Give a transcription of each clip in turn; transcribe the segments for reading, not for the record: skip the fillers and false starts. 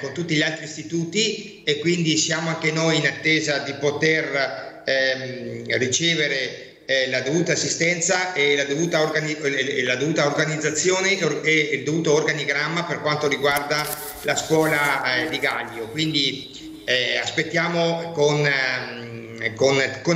con tutti gli altri istituti, e quindi siamo anche noi in attesa di poter ricevere la dovuta assistenza e la dovuta organizzazione e il dovuto organigramma per quanto riguarda la scuola di Gaglio. Quindi aspettiamo con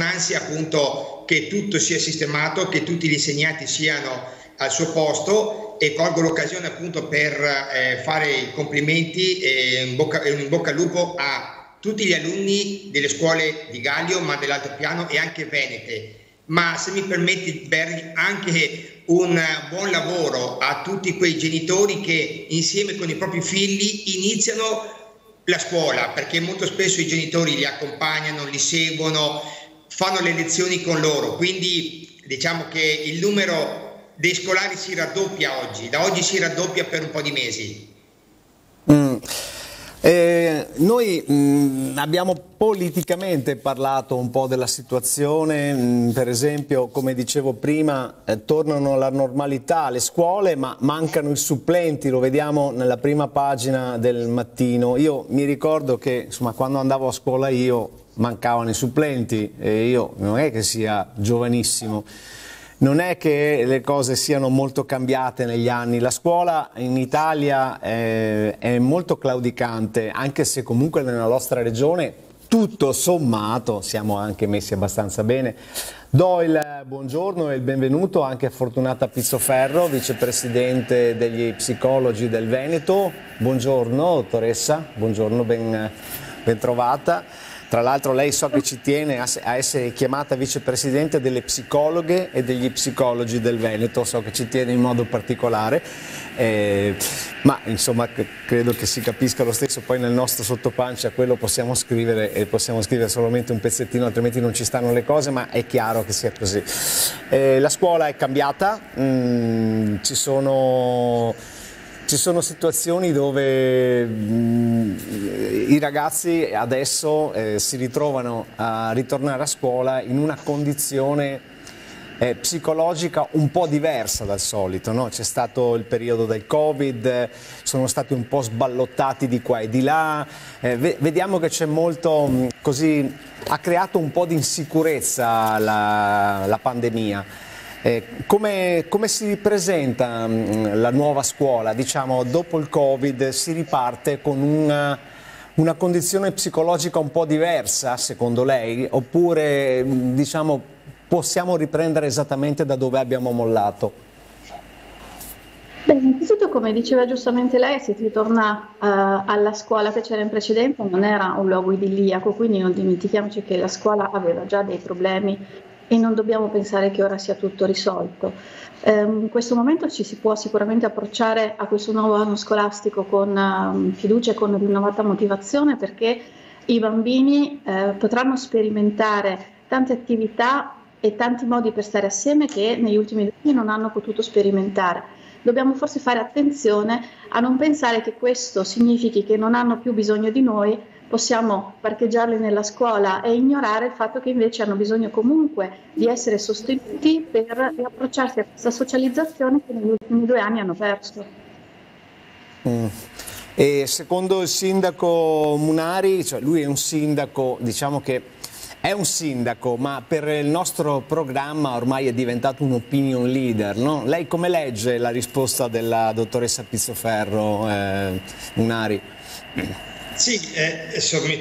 ansia appunto che tutto sia sistemato, che tutti gli insegnanti siano al suo posto, e colgo l'occasione appunto per fare i complimenti e in bocca al lupo a tutti gli alunni delle scuole di Gaglio, ma dell'altopiano e anche venete. Ma se mi permetti, Berri, anche un buon lavoro a tutti quei genitori che insieme con i propri figli iniziano la scuola, perché molto spesso i genitori li accompagnano, li seguono, fanno le lezioni con loro, quindi diciamo che il numero dei scolari si raddoppia oggi, da oggi si raddoppia per un po' di mesi. Noi abbiamo politicamente parlato un po' della situazione, per esempio, come dicevo prima, tornano alla normalità le scuole, ma mancano i supplenti, lo vediamo nella prima pagina del Mattino. Io mi ricordo che insomma, quando andavo a scuola io mancavano i supplenti, e io non è che sia giovanissimo. Non è che le cose siano molto cambiate negli anni, la scuola in Italia è molto claudicante, anche se comunque nella nostra regione tutto sommato siamo anche messi abbastanza bene. Do il buongiorno e il benvenuto anche a Fortunata Pizzoferro, vicepresidente degli psicologi del Veneto. Buongiorno dottoressa, buongiorno, ben trovata. Tra l'altro lei so che ci tiene a essere chiamata vicepresidente delle psicologhe e degli psicologi del Veneto, so che ci tiene in modo particolare, ma insomma credo che si capisca lo stesso, poi nel nostro sottopancia quello possiamo scrivere, e possiamo scrivere solamente un pezzettino, altrimenti non ci stanno le cose, ma è chiaro che sia così. La scuola è cambiata, ci sono situazioni dove i ragazzi adesso si ritrovano a ritornare a scuola in una condizione psicologica un po' diversa dal solito, no? C'è stato il periodo del Covid, sono stati un po' sballottati di qua e di là, vediamo che c'è molto, così, ha creato un po' di insicurezza la pandemia. Come si ripresenta la nuova scuola? Diciamo, dopo il Covid si riparte con una condizione psicologica un po' diversa, secondo lei? Oppure diciamo, possiamo riprendere esattamente da dove abbiamo mollato? Beh, innanzitutto, come diceva giustamente lei, si ritorna alla scuola che c'era in precedenza, non era un luogo idilliaco, quindi non dimentichiamoci che la scuola aveva già dei problemi e non dobbiamo pensare che ora sia tutto risolto. In questo momento ci si può sicuramente approcciare a questo nuovo anno scolastico con fiducia e con rinnovata motivazione, perché i bambini potranno sperimentare tante attività e tanti modi per stare assieme che negli ultimi 2 anni non hanno potuto sperimentare. Dobbiamo forse fare attenzione a non pensare che questo significhi che non hanno più bisogno di noi, possiamo parcheggiarli nella scuola e ignorare il fatto che invece hanno bisogno comunque di essere sostenuti per approcciarsi a questa socializzazione che negli ultimi 2 anni hanno perso. E secondo il sindaco Munari, cioè lui è un sindaco, diciamo che è un sindaco, ma per il nostro programma ormai è diventato un opinion leader, no? Lei come legge la risposta della dottoressa Pizzoferro, Munari? Sì,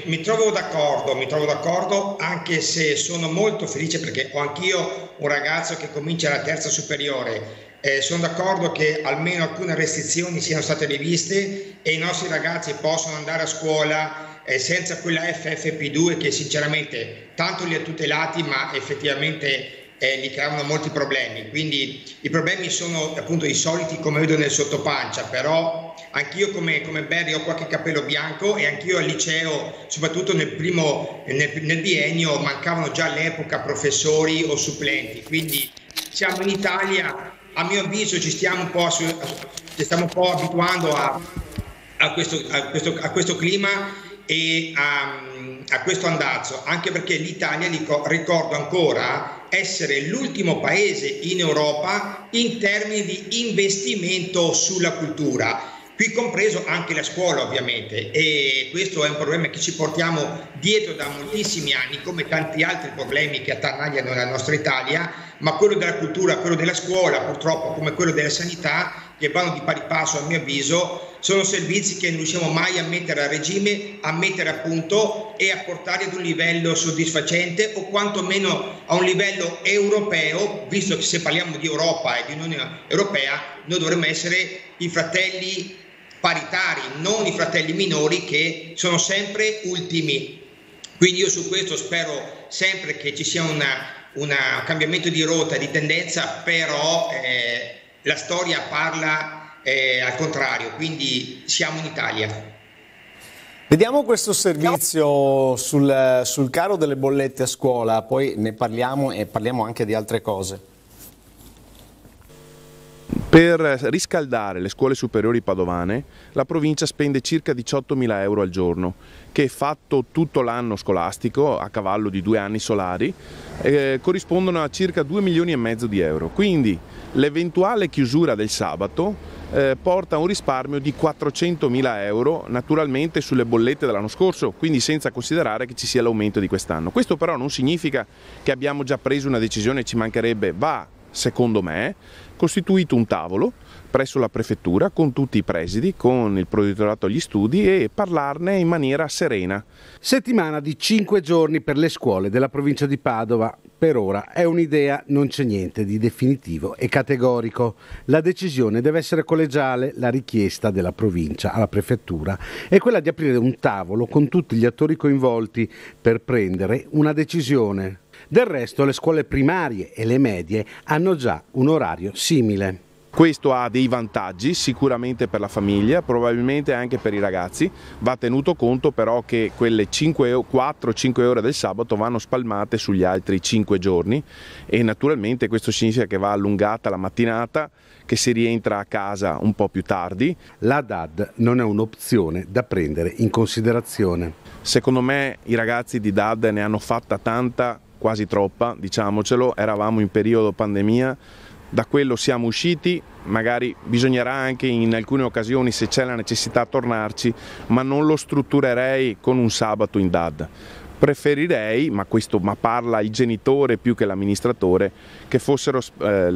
mi trovo d'accordo, anche se sono molto felice perché ho anch'io un ragazzo che comincia la terza superiore. Sono d'accordo che almeno alcune restrizioni siano state riviste e i nostri ragazzi possono andare a scuola senza quella FFP2 che sinceramente tanto li ha tutelati, ma effettivamente gli creavano molti problemi. Quindi i problemi sono appunto i soliti, come vedo nel sottopancia, però anch'io come Berri ho qualche capello bianco e anch'io al liceo, soprattutto nel biennio, mancavano già all'epoca professori o supplenti. Quindi siamo in Italia, a mio avviso ci stiamo un po' abituando a questo clima e a questo andazzo, anche perché l'Italia, ricordo ancora, essere l'ultimo paese in Europa in termini di investimento sulla cultura. qui compreso anche la scuola ovviamente, e questo è un problema che ci portiamo dietro da moltissimi anni, come tanti altri problemi che attannagliano la nostra Italia, ma quello della cultura, quello della scuola, purtroppo come quello della sanità, che vanno di pari passo a mio avviso, sono servizi che non riusciamo mai a mettere a regime, a mettere a punto e a portare ad un livello soddisfacente, o quantomeno a un livello europeo, visto che se parliamo di Europa e di Unione Europea noi dovremmo essere i fratelli paritari, non i fratelli minori che sono sempre ultimi. Quindi io su questo spero sempre che ci sia un cambiamento di rotta, di tendenza, però la storia parla al contrario, quindi siamo in Italia. Vediamo questo servizio sul caro delle bollette a scuola, poi ne parliamo e parliamo anche di altre cose. Per riscaldare le scuole superiori padovane la provincia spende circa 18.000 euro al giorno, che fatto tutto l'anno scolastico, a cavallo di 2 anni solari, corrispondono a circa 2 milioni e mezzo di euro. Quindi l'eventuale chiusura del sabato porta a un risparmio di 400.000 euro naturalmente sulle bollette dell'anno scorso, quindi senza considerare che ci sia l'aumento di quest'anno. Questo però non significa che abbiamo già preso una decisione, ci mancherebbe. Va, secondo me, costituito un tavolo presso la prefettura con tutti i presidi, con il provveditorato agli studi, e parlarne in maniera serena. Settimana di 5 giorni per le scuole della provincia di Padova. Per ora è un'idea, non c'è niente di definitivo e categorico. La decisione deve essere collegiale. La richiesta della provincia alla prefettura è quella di aprire un tavolo con tutti gli attori coinvolti per prendere una decisione. Del resto le scuole primarie e le medie hanno già un orario simile. Questo ha dei vantaggi sicuramente per la famiglia, probabilmente anche per i ragazzi. Va tenuto conto però che quelle 4-5 ore del sabato vanno spalmate sugli altri 5 giorni, e naturalmente questo significa che va allungata la mattinata, che si rientra a casa un po' più tardi. La DAD non è un'opzione da prendere in considerazione. Secondo me i ragazzi di DAD ne hanno fatta tanta, quasi troppa, diciamocelo. Eravamo in periodo pandemia, da quello siamo usciti, magari bisognerà anche in alcune occasioni, se c'è la necessità, tornarci, ma non lo strutturerei con un sabato in DAD. Preferirei, ma parla il genitore più che l'amministratore, che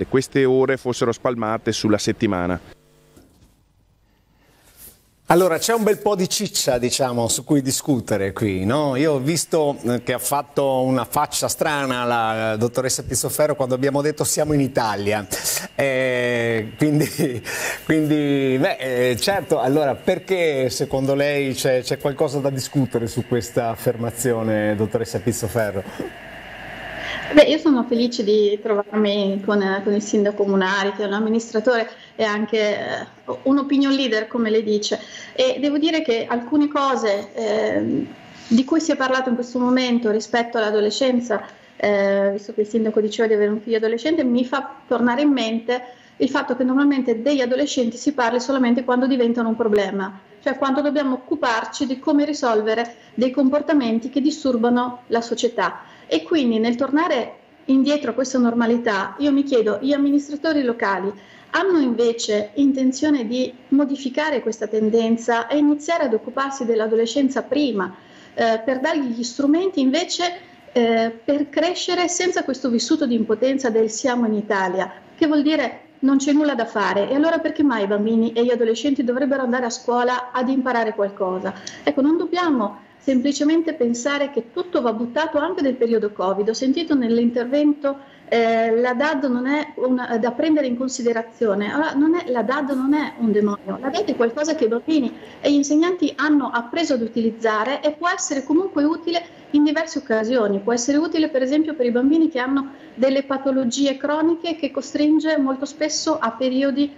queste ore fossero spalmate sulla settimana. Allora, c'è un bel po' di ciccia, diciamo, su cui discutere qui, no? Io ho visto che ha fatto una faccia strana la dottoressa Pissoferro quando abbiamo detto siamo in Italia. Certo, allora, perché secondo lei c'è qualcosa da discutere su questa affermazione, dottoressa Pissoferro? Beh, io sono felice di trovarmi con il sindaco Munari, che è un amministratore e anche un opinion leader, come lei dice, e devo dire che alcune cose di cui si è parlato in questo momento rispetto all'adolescenza, visto che il sindaco diceva di avere un figlio adolescente, mi fa tornare in mente il fatto che normalmente degli adolescenti si parli solamente quando diventano un problema, cioè quando dobbiamo occuparci di come risolvere dei comportamenti che disturbano la società. E quindi nel tornare indietro a questa normalità, io mi chiedo, gli amministratori locali hanno invece intenzione di modificare questa tendenza e iniziare ad occuparsi dell'adolescenza prima, per dargli gli strumenti invece per crescere senza questo vissuto di impotenza del siamo in Italia, che vuol dire non c'è nulla da fare. E allora perché mai i bambini e gli adolescenti dovrebbero andare a scuola ad imparare qualcosa? Ecco, non dobbiamo semplicemente pensare che tutto va buttato anche nel periodo Covid. Ho sentito nell'intervento la DAD non è da prendere in considerazione. Allora, la DAD non è un demonio, la DAD è qualcosa che i bambini e gli insegnanti hanno appreso ad utilizzare e può essere comunque utile in diverse occasioni. Può essere utile per esempio per i bambini che hanno delle patologie croniche che costringe molto spesso a periodi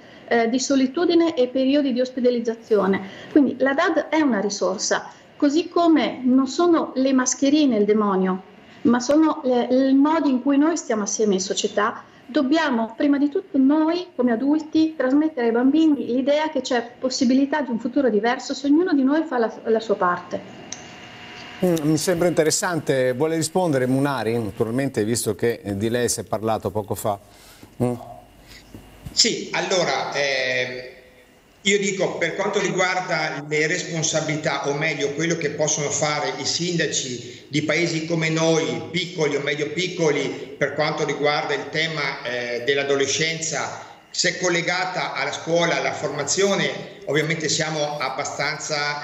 di solitudine e periodi di ospedalizzazione. Quindi la DAD è una risorsa. Così come non sono le mascherine il demonio, ma sono il modo in cui noi stiamo assieme in società. Dobbiamo, prima di tutto noi, come adulti, trasmettere ai bambini l'idea che c'è possibilità di un futuro diverso se ognuno di noi fa la sua parte. Mi sembra interessante. Vuole rispondere Munari, naturalmente, visto che di lei si è parlato poco fa? Sì, allora... Io dico, per quanto riguarda le responsabilità, o meglio quello che possono fare i sindaci di paesi come noi, piccoli o medio piccoli, per quanto riguarda il tema dell'adolescenza, se collegata alla scuola, alla formazione, ovviamente siamo abbastanza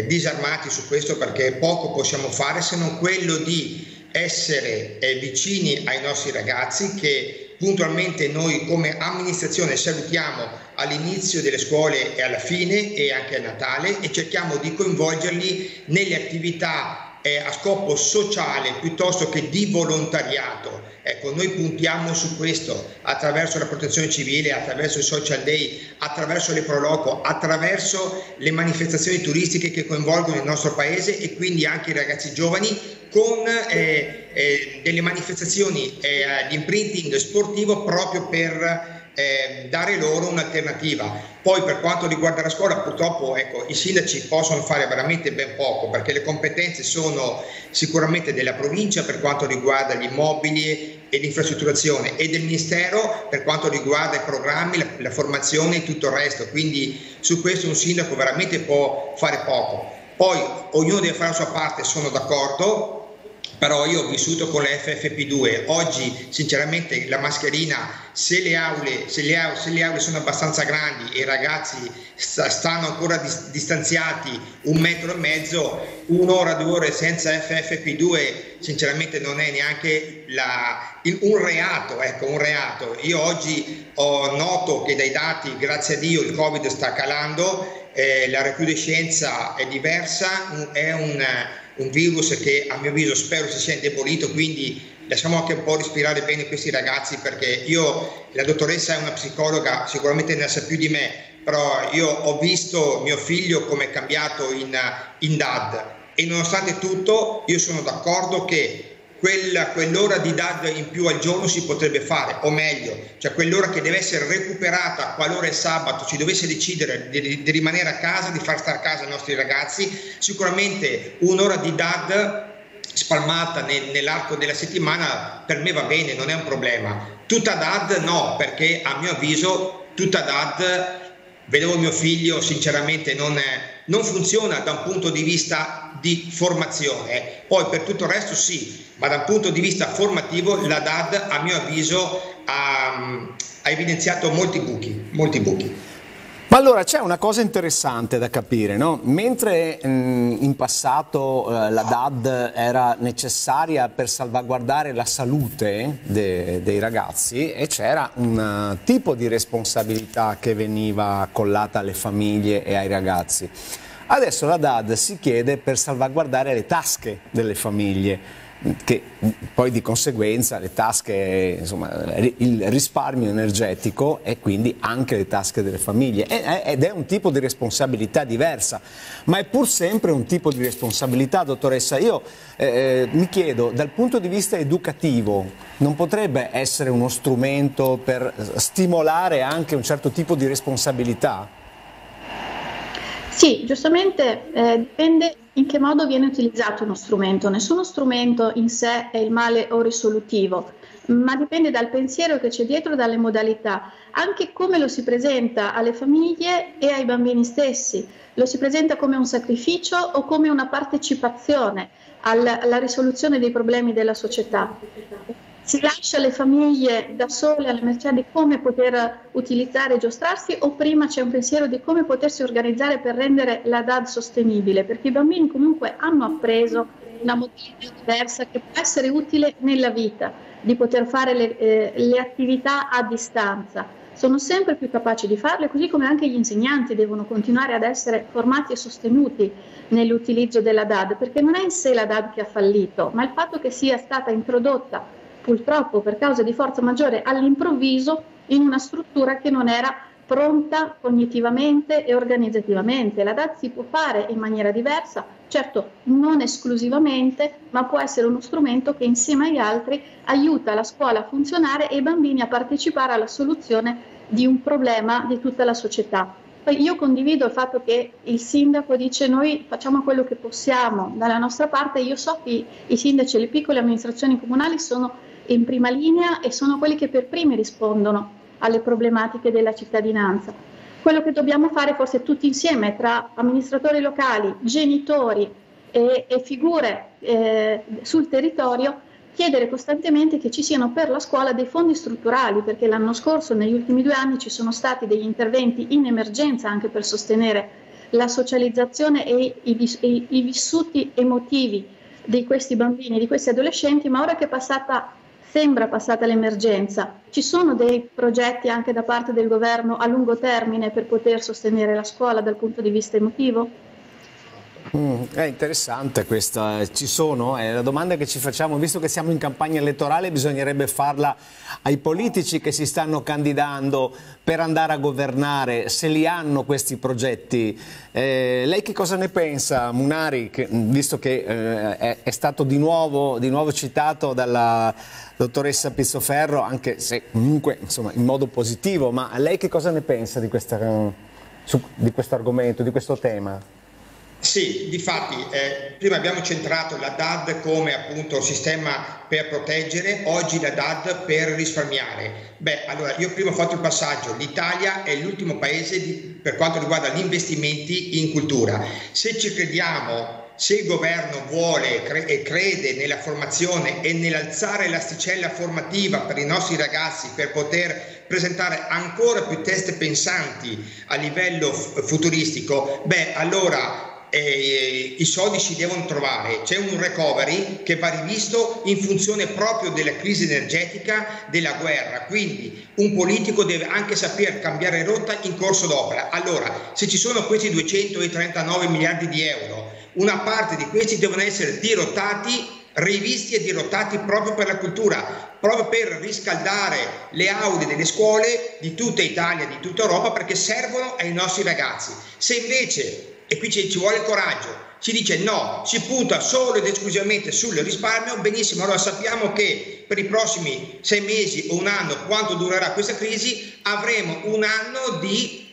disarmati su questo, perché poco possiamo fare se non quello di essere vicini ai nostri ragazzi, che puntualmente noi come amministrazione salutiamo all'inizio delle scuole e alla fine e anche a Natale, e cerchiamo di coinvolgerli nelle attività a scopo sociale piuttosto che di volontariato. Ecco, noi puntiamo su questo attraverso la protezione civile, attraverso i social day, attraverso le proloco, attraverso le manifestazioni turistiche che coinvolgono il nostro paese e quindi anche i ragazzi giovani, con delle manifestazioni di imprinting sportivo proprio per dare loro un'alternativa. Poi per quanto riguarda la scuola, purtroppo ecco, i sindaci possono fare veramente ben poco, perché le competenze sono sicuramente della provincia per quanto riguarda gli immobili e l'infrastrutturazione, e del Ministero per quanto riguarda i programmi, la formazione e tutto il resto, quindi su questo un sindaco veramente può fare poco. Poi ognuno deve fare la sua parte, sono d'accordo, però io ho vissuto con la FFP2, oggi sinceramente la mascherina, se le aule sono abbastanza grandi e i ragazzi stanno ancora distanziati 1,5 metri, 1 ora, 2 ore senza FFP2 sinceramente non è neanche un reato, ecco, un reato. Io oggi noto che dai dati, grazie a Dio, il Covid sta calando, la recrudescenza è diversa, è un virus che a mio avviso spero si sia indebolito, quindi lasciamo anche un po' respirare bene questi ragazzi, perché la dottoressa è una psicologa, sicuramente ne sa più di me, però io ho visto mio figlio come è cambiato in DAD, e nonostante tutto io sono d'accordo che quell'ora di DAD in più al giorno si potrebbe fare, o meglio, cioè quell'ora che deve essere recuperata qualora il sabato ci dovesse decidere di rimanere a casa, di far stare a casa i nostri ragazzi, sicuramente un'ora di DAD spalmata nell'arco della settimana per me va bene, non è un problema. Tutta DAD no, perché a mio avviso tutta DAD, vedevo mio figlio, sinceramente non funziona da un punto di vista di formazione. Poi per tutto il resto sì, ma da un punto di vista formativo la DAD a mio avviso ha evidenziato molti buchi. Ma allora c'è una cosa interessante da capire, no? Mentre in passato la DAD era necessaria per salvaguardare la salute dei ragazzi, e c'era un tipo di responsabilità che veniva accollata alle famiglie e ai ragazzi. Adesso la DAD si chiede per salvaguardare le tasche delle famiglie, che poi di conseguenza le tasche, insomma, il risparmio energetico e quindi anche le tasche delle famiglie, ed è un tipo di responsabilità diversa, ma è pur sempre un tipo di responsabilità, dottoressa. Io mi chiedo, dal punto di vista educativo non potrebbe essere uno strumento per stimolare anche un certo tipo di responsabilità? Sì, giustamente dipende in che modo viene utilizzato uno strumento. Nessuno strumento in sé è il male o risolutivo, ma dipende dal pensiero che c'è dietro, dalle modalità, anche come lo si presenta alle famiglie e ai bambini stessi. Lo si presenta come un sacrificio o come una partecipazione alla risoluzione dei problemi della società. Si lascia le famiglie da sole alla mercé di come poter utilizzare e giostrarsi, o prima c'è un pensiero di come potersi organizzare per rendere la DAD sostenibile, perché i bambini comunque hanno appreso una modalità diversa che può essere utile nella vita, di poter fare le attività a distanza. Sono sempre più capaci di farle, così come anche gli insegnanti devono continuare ad essere formati e sostenuti nell'utilizzo della DAD, perché non è in sé la DAD che ha fallito, ma il fatto che sia stata introdotta purtroppo per causa di forza maggiore all'improvviso in una struttura che non era pronta cognitivamente e organizzativamente. La DAD si può fare in maniera diversa, certo non esclusivamente, ma può essere uno strumento che insieme agli altri aiuta la scuola a funzionare e i bambini a partecipare alla soluzione di un problema di tutta la società. Poi io condivido il fatto che il sindaco dice noi facciamo quello che possiamo dalla nostra parte. Io so che i sindaci e le piccole amministrazioni comunali sono in prima linea e sono quelli che per primi rispondono alle problematiche della cittadinanza. quello che dobbiamo fare forse tutti insieme tra amministratori locali, genitori e figure sul territorio, chiedere costantemente che ci siano per la scuola dei fondi strutturali, perché l'anno scorso, negli ultimi 2 anni, ci sono stati degli interventi in emergenza anche per sostenere la socializzazione e i vissuti emotivi di questi bambini, di questi adolescenti, ma ora che sembra passata l'emergenza, ci sono dei progetti anche da parte del governo a lungo termine per poter sostenere la scuola dal punto di vista emotivo? È interessante questa, ci sono, è la domanda che ci facciamo, visto che siamo in campagna elettorale bisognerebbe farla ai politici che si stanno candidando per andare a governare, se li hanno questi progetti. Lei che cosa ne pensa, Munari, visto che è stato di nuovo citato dalla dottoressa Pizzoferro, anche se comunque insomma, in modo positivo, ma lei che cosa ne pensa di questo argomento, di questo tema? Sì, difatti, prima abbiamo centrato la DAD come appunto sistema per proteggere, oggi la DAD per risparmiare. Beh, allora io prima ho fatto il passaggio, l'Italia è l'ultimo paese per quanto riguarda gli investimenti in cultura. Se ci crediamo, se il governo vuole e crede nella formazione e nell'alzare l'asticella formativa per i nostri ragazzi per poter presentare ancora più teste pensanti a livello futuristico, beh, allora i soldi si devono trovare, c'è un recovery che va rivisto in funzione proprio della crisi energetica, della guerra, quindi un politico deve anche saper cambiare rotta in corso d'opera. Allora, se ci sono questi 239 miliardi di euro, una parte di questi devono essere dirottati, rivisti e dirottati proprio per la cultura, proprio per riscaldare le aule delle scuole di tutta Italia, di tutta Europa, perché servono ai nostri ragazzi. Se invece, e qui ci vuole il coraggio, si dice no, si punta solo ed esclusivamente sul risparmio, benissimo, allora sappiamo che per i prossimi 6 mesi o un anno, quanto durerà questa crisi, avremo un anno di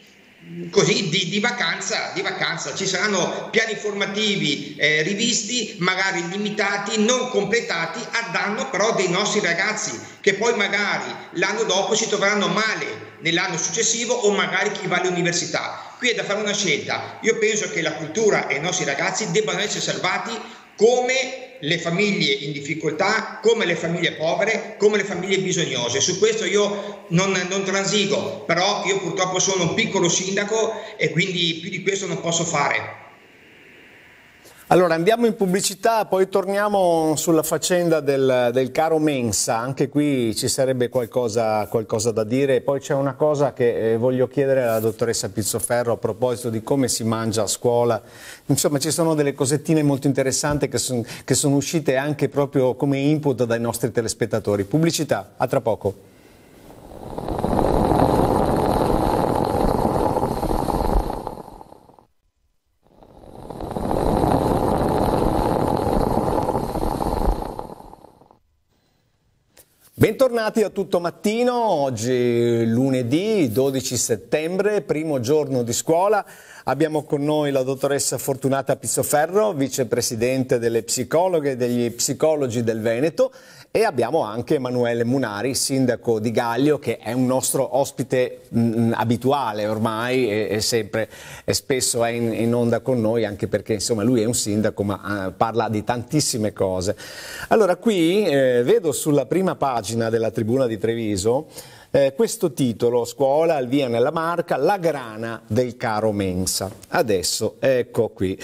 vacanza, ci saranno piani formativi rivisti, magari limitati, non completati, a danno però dei nostri ragazzi, che poi magari l'anno dopo si troveranno male nell'anno successivo o magari chi va all'università. Qui è da fare una scelta. Io penso che la cultura e i nostri ragazzi debbano essere salvati come le famiglie in difficoltà, come le famiglie povere, come le famiglie bisognose. Su questo io non transigo, però io purtroppo sono un piccolo sindaco e quindi più di questo non posso fare. Allora andiamo in pubblicità, poi torniamo sulla faccenda del caro mensa, anche qui ci sarebbe qualcosa da dire. Poi c'è una cosa che voglio chiedere alla dottoressa Pizzoferro a proposito di come si mangia a scuola. Insomma ci sono delle cosettine molto interessanti che sono uscite anche proprio come input dai nostri telespettatori. Pubblicità, a tra poco. Bentornati a Tutto Mattino, oggi lunedì 12 settembre, primo giorno di scuola. Abbiamo con noi la dottoressa Fortunata Pizzoferro, vicepresidente delle psicologhe e degli psicologi del Veneto, e abbiamo anche Emanuele Munari, sindaco di Gaglio, che è un nostro ospite abituale ormai e spesso è in onda con noi, anche perché insomma lui è un sindaco ma parla di tantissime cose. Allora qui vedo sulla prima pagina della Tribuna di Treviso questo titolo: scuola al via nella Marca, la grana del caro mensa. Adesso ecco qui,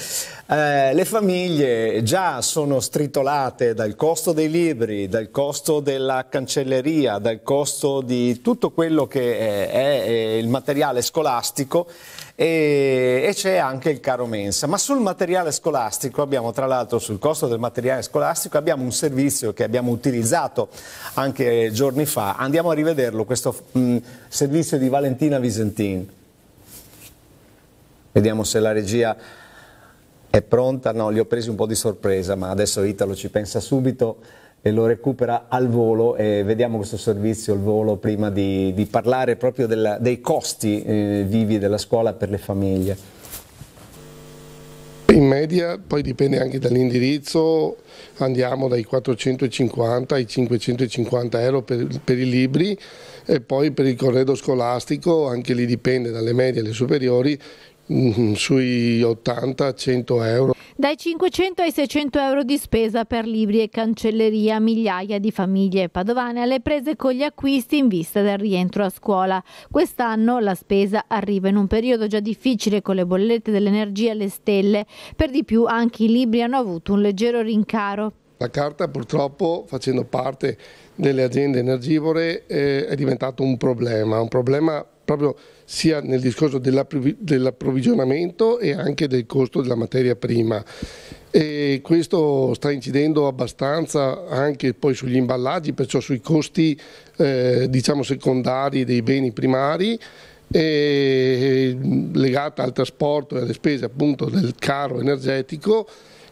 le famiglie già sono stritolate dal costo dei libri, dal costo della cancelleria, dal costo di tutto quello che è il materiale scolastico, e c'è anche il caro mensa. Ma sul materiale scolastico abbiamo, tra l'altro, sul costo del materiale scolastico abbiamo un servizio che abbiamo utilizzato anche giorni fa. Andiamo a rivederlo, questo servizio di Valentina Visentin. Vediamo se la regia è pronta. No, li ho presi un po' di sorpresa, ma adesso Italo ci pensa subito e lo recupera al volo, e vediamo questo servizio al volo prima di parlare proprio dei costi vivi della scuola per le famiglie. In media, poi dipende anche dall'indirizzo, andiamo dai 450 ai 550 euro per i libri, e poi per il corredo scolastico, anche lì dipende dalle medie alle superiori, sui 80-100 euro. Dai 500 ai 600 euro di spesa per libri e cancelleria, migliaia di famiglie padovane alle prese con gli acquisti in vista del rientro a scuola. Quest'anno la spesa arriva in un periodo già difficile con le bollette dell'energia alle stelle. Per di più anche i libri hanno avuto un leggero rincaro. La carta purtroppo, facendo parte delle aziende energivore, è diventato un problema proprio sia nel discorso dell'approvvigionamento e anche del costo della materia prima, e questo sta incidendo abbastanza anche poi sugli imballaggi, perciò sui costi diciamo secondari dei beni primari, legata al trasporto e alle spese appunto del caro energetico.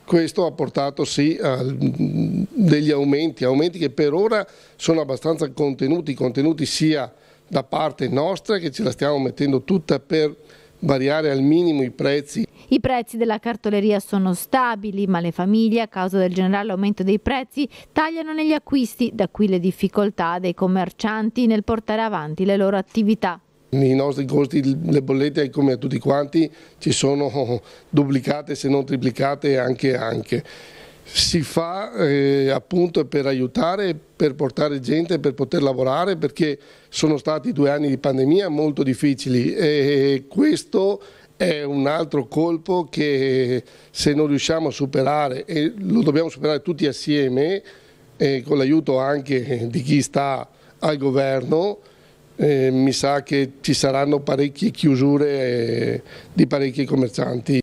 Questo ha portato sì a degli aumenti che per ora sono abbastanza contenuti sia da parte nostra, che ce la stiamo mettendo tutta per variare al minimo i prezzi. I prezzi della cartoleria sono stabili, ma le famiglie, a causa del generale aumento dei prezzi, tagliano negli acquisti, da qui le difficoltà dei commercianti nel portare avanti le loro attività. I nostri costi, le bollette come a tutti quanti ci sono duplicate se non triplicate anche. Si fa appunto per aiutare, per portare gente, per poter lavorare, perché sono stati 2 anni di pandemia molto difficili, e questo è un altro colpo che se non riusciamo a superare, e lo dobbiamo superare tutti assieme, con l'aiuto anche di chi sta al governo, mi sa che ci saranno parecchie chiusure di parecchi commercianti.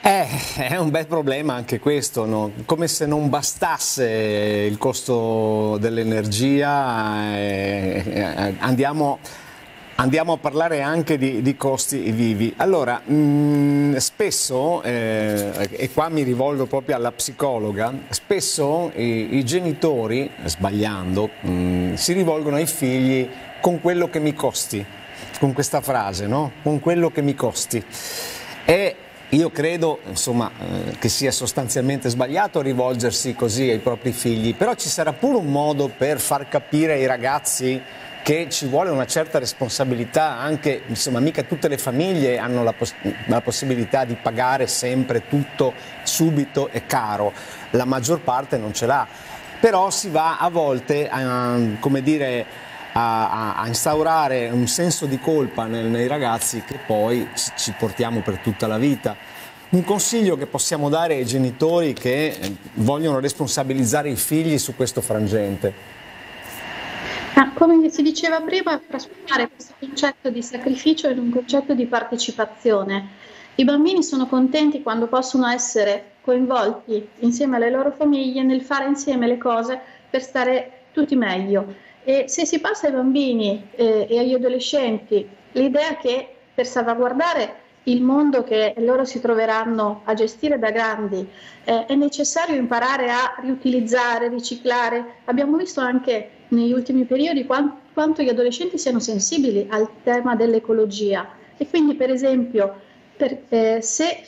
È un bel problema anche questo, no? Come se non bastasse il costo dell'energia, andiamo a parlare anche di costi vivi. Allora, spesso, e qua mi rivolgo proprio alla psicologa, spesso i genitori, sbagliando, si rivolgono ai figli con quello che mi costi, con questa frase, no? Con quello che mi costi. E io credo, insomma, che sia sostanzialmente sbagliato rivolgersi così ai propri figli, però ci sarà pure un modo per far capire ai ragazzi che ci vuole una certa responsabilità, anche, insomma, mica tutte le famiglie hanno la possibilità di pagare sempre tutto subito e caro, la maggior parte non ce l'ha, però si va a volte come dire, a instaurare un senso di colpa nei ragazzi che poi ci portiamo per tutta la vita. Un consiglio che possiamo dare ai genitori che vogliono responsabilizzare i figli su questo frangente? Come si diceva prima, trasformare questo concetto di sacrificio in un concetto di partecipazione. I bambini sono contenti quando possono essere coinvolti insieme alle loro famiglie nel fare insieme le cose per stare tutti meglio. E se si passa ai bambini e agli adolescenti l'idea che per salvaguardare il mondo che loro si troveranno a gestire da grandi è necessario imparare a riutilizzare, riciclare, abbiamo visto anche negli ultimi periodi quanto gli adolescenti siano sensibili al tema dell'ecologia, e quindi per esempio se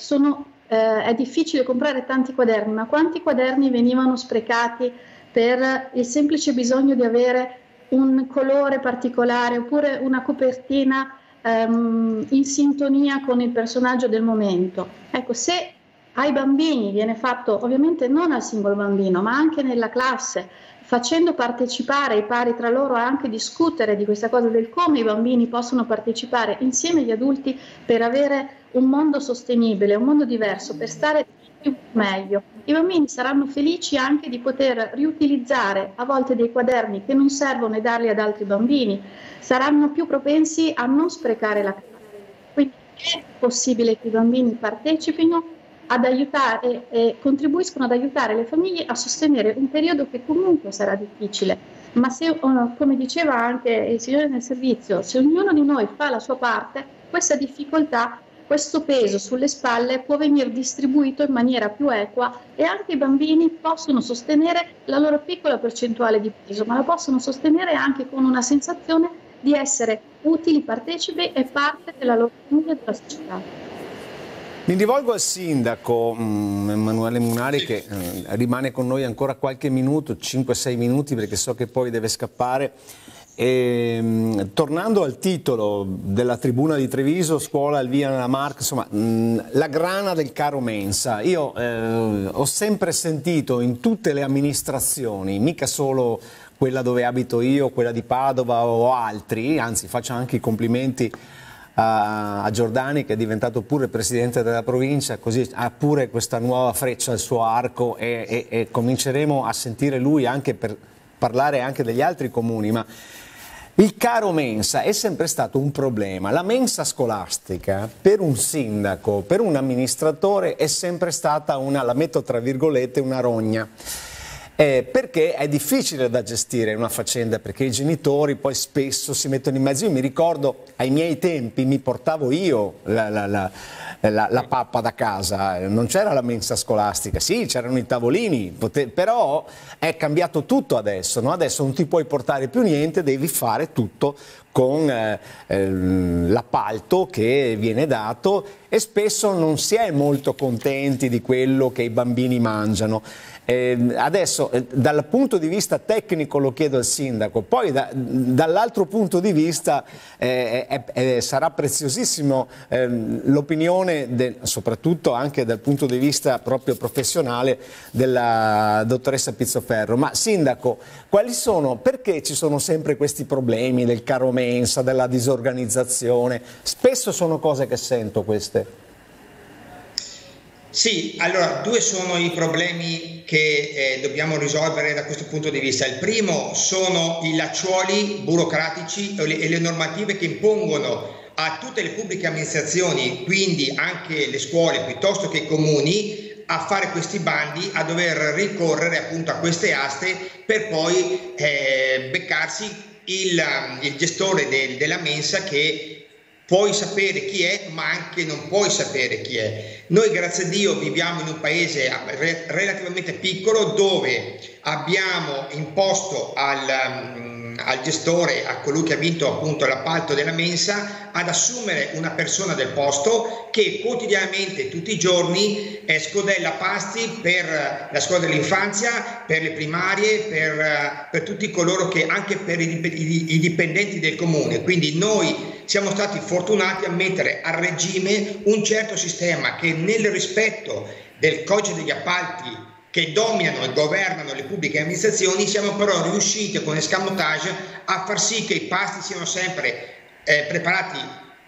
è difficile comprare tanti quaderni, ma quanti quaderni venivano sprecati per il semplice bisogno di avere un colore particolare oppure una copertina in sintonia con il personaggio del momento. Ecco, se ai bambini viene fatto, ovviamente non al singolo bambino, ma anche nella classe, facendo partecipare i pari tra loro e anche discutere di questa cosa, del come i bambini possono partecipare insieme agli adulti per avere un mondo sostenibile, un mondo diverso, per stare meglio. I bambini saranno felici anche di poter riutilizzare a volte dei quaderni che non servono e darli ad altri bambini, saranno più propensi a non sprecare la carta. Quindi è possibile che i bambini partecipino ad aiutare e contribuiscono ad aiutare le famiglie a sostenere un periodo che comunque sarà difficile, ma se, come diceva anche il signore nel servizio, se ognuno di noi fa la sua parte, questa difficoltà, questo peso sulle spalle può venire distribuito in maniera più equa, e anche i bambini possono sostenere la loro piccola percentuale di peso, ma la possono sostenere anche con una sensazione di essere utili, partecipi e parte della loro famiglia e della società. Mi rivolgo al sindaco Emanuele Munari, che rimane con noi ancora qualche minuto, 5-6 minuti, perché so che poi deve scappare. Tornando al titolo della tribuna di Treviso, scuola Elvira Lamarck, insomma, la grana del caro mensa. Io ho sempre sentito in tutte le amministrazioni, mica solo quella dove abito io, quella di Padova o altri, anzi faccio anche i complimenti a Giordani, che è diventato pure presidente della provincia, così ha pure questa nuova freccia al suo arco, e cominceremo a sentire lui anche per parlare anche degli altri comuni, ma il caro mensa è sempre stato un problema. La mensa scolastica per un sindaco, per un amministratore, è sempre stata una, la metto tra virgolette, una rogna. Perché è difficile da gestire una faccenda, perché i genitori poi spesso si mettono in mezzo. Io mi ricordo, ai miei tempi mi portavo io la pappa da casa, non c'era la mensa scolastica, sì, c'erano i tavolini, però è cambiato tutto adesso, no? Adesso non ti puoi portare più niente, devi fare tutto con l'appalto che viene dato, e spesso non si è molto contenti di quello che i bambini mangiano. Adesso dal punto di vista tecnico lo chiedo al sindaco, poi dall'altro punto di vista sarà preziosissimo l'opinione, soprattutto anche dal punto di vista proprio professionale, della dottoressa Pizzoferro. Ma sindaco, perché ci sono sempre questi problemi del caro mensa, della disorganizzazione? Spesso sono cose che sento queste. Sì, allora due sono i problemi che dobbiamo risolvere da questo punto di vista. Il primo sono i lacciuoli burocratici e le normative che impongono a tutte le pubbliche amministrazioni, quindi anche le scuole piuttosto che i comuni, a fare questi bandi, a dover ricorrere appunto a queste aste per poi beccarsi il gestore della mensa, che puoi sapere chi è, ma anche non puoi sapere chi è. Noi, grazie a Dio, viviamo in un paese relativamente piccolo, dove abbiamo imposto al gestore, a colui che ha vinto appunto l'appalto della mensa, ad assumere una persona del posto che quotidianamente, tutti i giorni, scodella pasti per la scuola dell'infanzia, per le primarie, per tutti coloro che, anche per i dipendenti del comune. Quindi noi siamo stati fortunati a mettere a regime un certo sistema che, nel rispetto del codice degli appalti che dominano e governano le pubbliche amministrazioni, siamo però riusciti con escamotage a far sì che i pasti siano sempre preparati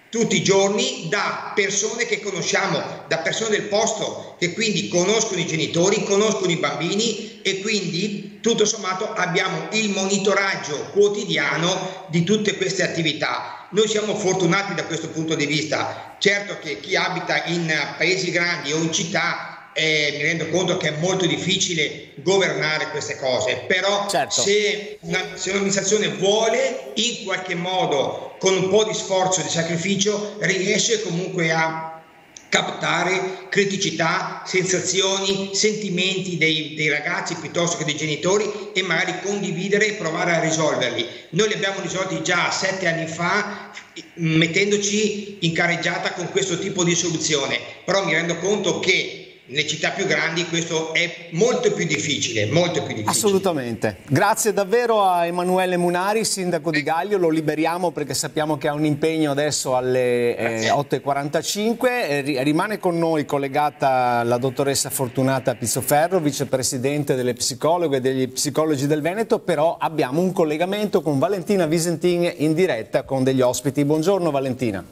tutti i giorni da persone che conosciamo, da persone del posto, che quindi conoscono i genitori, conoscono i bambini, e quindi tutto sommato abbiamo il monitoraggio quotidiano di tutte queste attività. Noi siamo fortunati da questo punto di vista. Certo che chi abita in paesi grandi o in città mi rendo conto che è molto difficile governare queste cose, però certo, se un'amministrazione vuole, in qualche modo, con un po' di sforzo e di sacrificio, riesce comunque a captare criticità, sensazioni, sentimenti dei ragazzi piuttosto che dei genitori, e magari condividere e provare a risolverli. Noi li abbiamo risolti già 7 anni fa, mettendoci in carreggiata con questo tipo di soluzione, però mi rendo conto che nelle città più grandi questo è molto più difficile, molto più difficile. Assolutamente. Grazie davvero a Emanuele Munari, sindaco di Gaglio. Lo liberiamo perché sappiamo che ha un impegno adesso alle 8:45. Rimane con noi collegata la dottoressa Fortunata Pizzoferro, vicepresidente delle psicologhe e degli psicologi del Veneto, però abbiamo un collegamento con Valentina Visentin in diretta con degli ospiti. Buongiorno Valentina.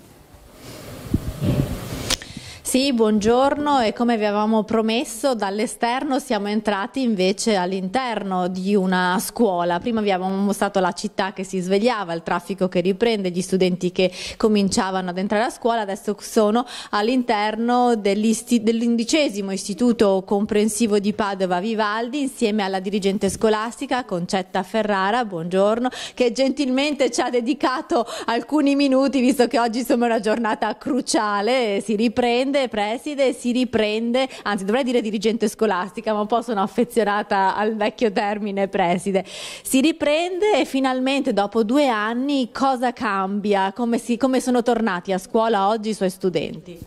Sì, buongiorno, e come vi avevamo promesso, dall'esterno siamo entrati invece all'interno di una scuola. Prima vi avevamo mostrato la città che si svegliava, il traffico che riprende, gli studenti che cominciavano ad entrare a scuola. Adesso sono all'interno dell'11° Istituto Comprensivo di Padova Vivaldi, insieme alla dirigente scolastica Concetta Ferrara, buongiorno, che gentilmente ci ha dedicato alcuni minuti, visto che oggi insomma è una giornata cruciale. Si riprende, preside, si riprende, anzi dovrei dire dirigente scolastica, ma un po' sono affezionata al vecchio termine preside. Si riprende, e finalmente dopo 2 anni cosa cambia? Come sono tornati a scuola oggi i suoi studenti?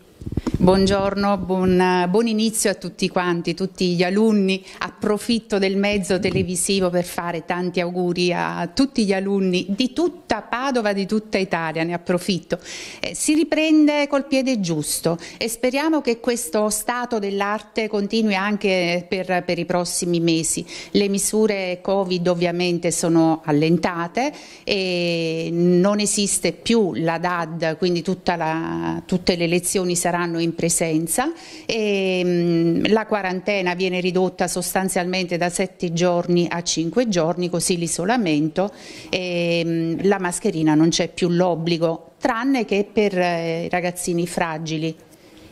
Buongiorno, buon inizio a tutti quanti, tutti gli alunni. Approfitto del mezzo televisivo per fare tanti auguri a tutti gli alunni di tutta Padova, di tutta Italia, ne approfitto. Si riprende col piede giusto e speriamo che questo stato dell'arte continui anche per i prossimi mesi. Le misure Covid ovviamente sono allentate e non esiste più la DAD, quindi tutte le lezioni saranno in presenza e la quarantena viene ridotta sostanzialmente da 7 giorni a 5 giorni, così l'isolamento, e la mascherina non c'è più l'obbligo, tranne che per i ragazzini fragili.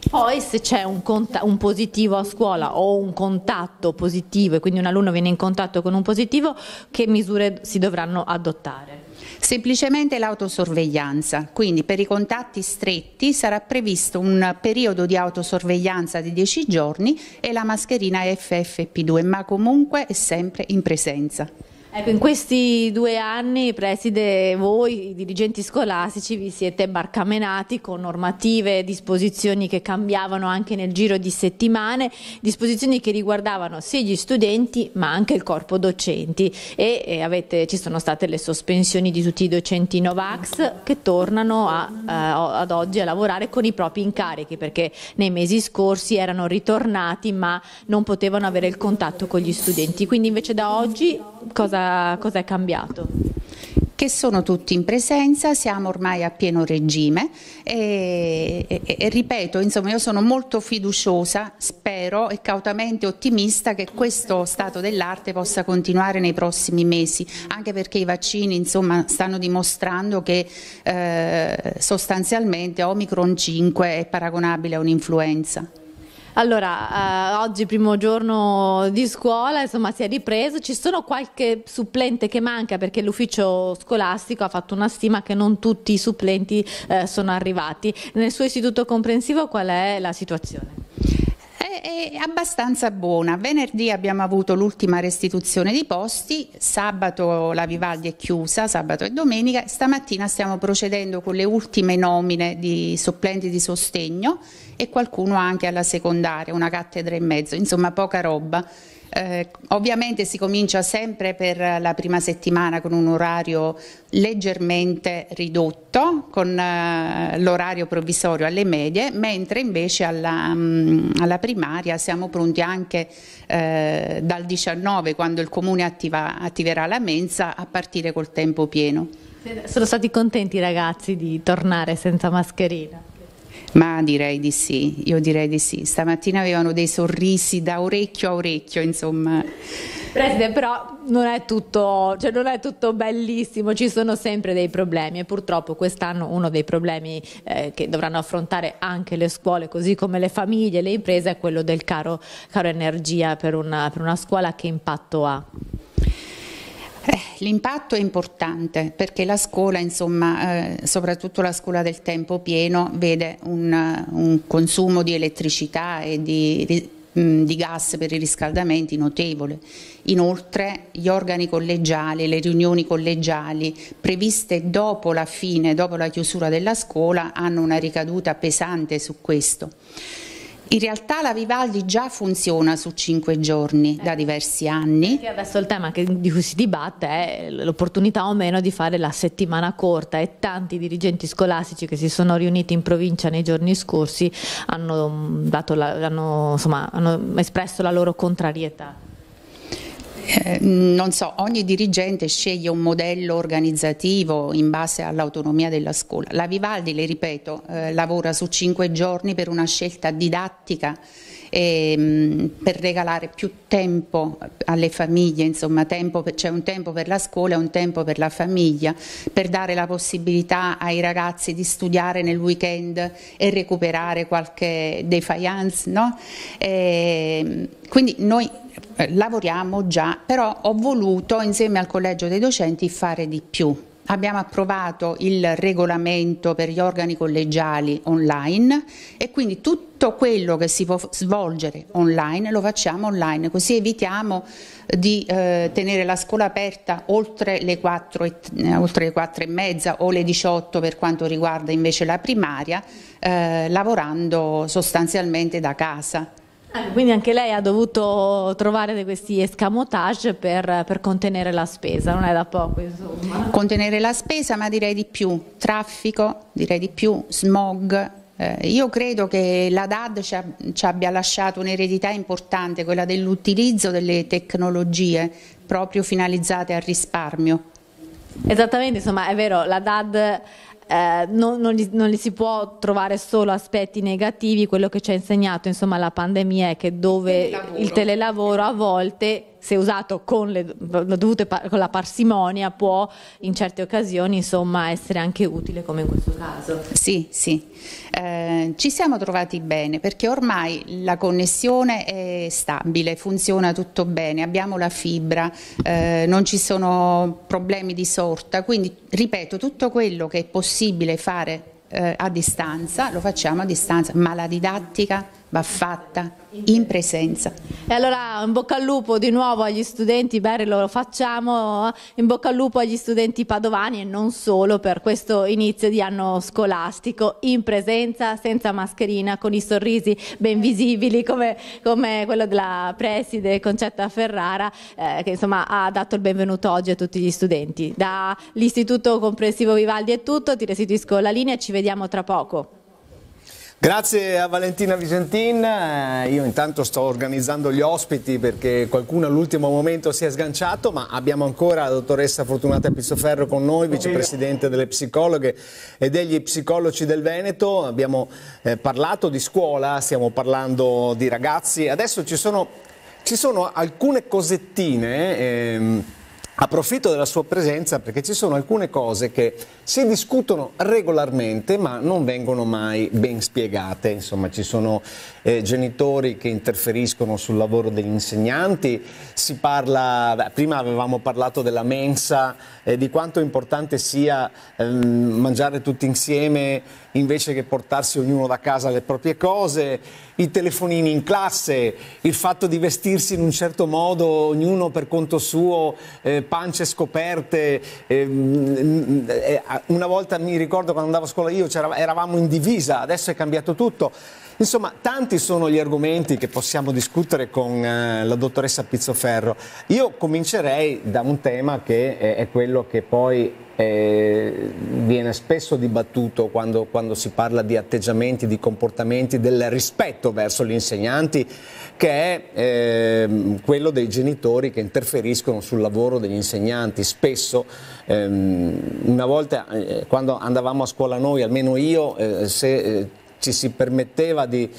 Poi se c'è un positivo a scuola o un contatto positivo e quindi un alunno viene in contatto con un positivo, che misure si dovranno adottare? Semplicemente l'autosorveglianza, quindi per i contatti stretti sarà previsto un periodo di autosorveglianza di 10 giorni e la mascherina FFP2, ma comunque è sempre in presenza. Ecco, in questi 2 anni, preside, voi, i dirigenti scolastici, vi siete barcamenati con normative, disposizioni che cambiavano anche nel giro di settimane, disposizioni che riguardavano sia gli studenti ma anche il corpo docenti e ci sono state le sospensioni di tutti i docenti Novax che tornano ad oggi a lavorare con i propri incarichi, perché nei mesi scorsi erano ritornati ma non potevano avere il contatto con gli studenti. Quindi invece da oggi cosa è cambiato? Che sono tutti in presenza, siamo ormai a pieno regime e ripeto, insomma, io sono molto fiduciosa, spero e cautamente ottimista che questo stato dell'arte possa continuare nei prossimi mesi, anche perché i vaccini, insomma, stanno dimostrando che sostanzialmente Omicron 5 è paragonabile a un'influenza. Allora, oggi primo giorno di scuola, insomma si è ripreso, ci sono qualche supplente che manca perché l'ufficio scolastico ha fatto una stima che non tutti i supplenti sono arrivati. Nel suo istituto comprensivo qual è la situazione? È abbastanza buona. Venerdì abbiamo avuto l'ultima restituzione di posti, sabato la Vivaldi è chiusa, sabato e domenica, stamattina stiamo procedendo con le ultime nomine di supplenti di sostegno e qualcuno anche alla secondaria, una cattedra e mezzo, insomma poca roba. Ovviamente si comincia sempre per la prima settimana con un orario leggermente ridotto, con l'orario provvisorio alle medie, mentre invece alla primaria siamo pronti anche dal 19, quando il Comune attiverà la mensa, a partire col tempo pieno. Sono stati contenti i ragazzi di tornare senza mascherina? Ma direi di sì, io direi di sì. Stamattina avevano dei sorrisi da orecchio a orecchio, insomma. Preside, però non è tutto bellissimo, ci sono sempre dei problemi e purtroppo quest'anno uno dei problemi che dovranno affrontare anche le scuole, così come le famiglie e le imprese, è quello del caro energia per una scuola. Che impatto ha? L'impatto è importante perché la scuola, insomma, soprattutto la scuola del tempo pieno, vede un consumo di elettricità e di gas per i riscaldamenti notevole. Inoltre gli organi collegiali, le riunioni collegiali previste dopo la chiusura della scuola hanno una ricaduta pesante su questo. In realtà la Vivaldi già funziona su 5 giorni da diversi anni. Perché adesso il tema di cui si dibatte è l'opportunità o meno di fare la settimana corta e tanti dirigenti scolastici che si sono riuniti in provincia nei giorni scorsi hanno espresso la loro contrarietà. Non so, ogni dirigente sceglie un modello organizzativo in base all'autonomia della scuola. La Vivaldi, le ripeto, lavora su 5 giorni per una scelta didattica e per regalare più tempo alle famiglie, insomma c'è un tempo per la scuola e un tempo per la famiglia, per dare la possibilità ai ragazzi di studiare nel weekend e recuperare qualche défaillance, no? Quindi noi lavoriamo già, però ho voluto insieme al collegio dei docenti fare di più. abbiamo approvato il regolamento per gli organi collegiali online e quindi tutto quello che si può svolgere online lo facciamo online, così evitiamo di tenere la scuola aperta oltre le 4:30 o le 18 per quanto riguarda invece la primaria, lavorando sostanzialmente da casa. Quindi anche lei ha dovuto trovare questi escamotage per contenere la spesa, non è da poco insomma. Contenere la spesa, ma direi di più traffico, direi di più smog. Io credo che la DAD ci abbia lasciato un'eredità importante, quella dell'utilizzo delle tecnologie proprio finalizzate al risparmio. Esattamente, insomma è vero, la DAD non gli si può trovare solo aspetti negativi. Quello che ci ha insegnato insomma la pandemia è che dove il telelavoro a volte, se usato con la parsimonia, può in certe occasioni insomma essere anche utile, come in questo caso. Sì, sì. Ci siamo trovati bene perché ormai la connessione è stabile, funziona tutto bene, abbiamo la fibra, non ci sono problemi di sorta, quindi ripeto, tutto quello che è possibile fare a distanza lo facciamo a distanza, ma la didattica va fatta in presenza. E allora in bocca al lupo di nuovo agli studenti, beh, lo facciamo, in bocca al lupo agli studenti padovani e non solo per questo inizio di anno scolastico in presenza, senza mascherina, con i sorrisi ben visibili come quello della preside Concetta Ferrara, che insomma ha dato il benvenuto oggi a tutti gli studenti. Dall'Istituto Comprensivo Vivaldi è tutto, ti restituisco la linea e ci vediamo tra poco. Grazie a Valentina Vigentin, io intanto sto organizzando gli ospiti perché qualcuno all'ultimo momento si è sganciato, ma abbiamo ancora la dottoressa Fortunata Pizzoferro con noi, vicepresidente delle psicologhe e degli psicologi del Veneto. Abbiamo parlato di scuola, stiamo parlando di ragazzi, adesso ci sono alcune cosettine. Approfitto della sua presenza perché ci sono alcune cose che si discutono regolarmente ma non vengono mai ben spiegate. Insomma, ci sono genitori che interferiscono sul lavoro degli insegnanti, si parla, prima avevamo parlato della mensa, di quanto importante sia mangiare tutti insieme invece che portarsi ognuno da casa le proprie cose, i telefonini in classe, il fatto di vestirsi in un certo modo, ognuno per conto suo, pance scoperte. Una volta mi ricordo quando andavo a scuola io eravamo in divisa, adesso è cambiato tutto. Insomma, tanti sono gli argomenti che possiamo discutere con la dottoressa Pizzoferro. Io comincerei da un tema che è quello che poi viene spesso dibattuto quando si parla di atteggiamenti, di comportamenti, del rispetto verso gli insegnanti, che è quello dei genitori che interferiscono sul lavoro degli insegnanti. Spesso, una volta quando andavamo a scuola noi, almeno io, se ci si permetteva di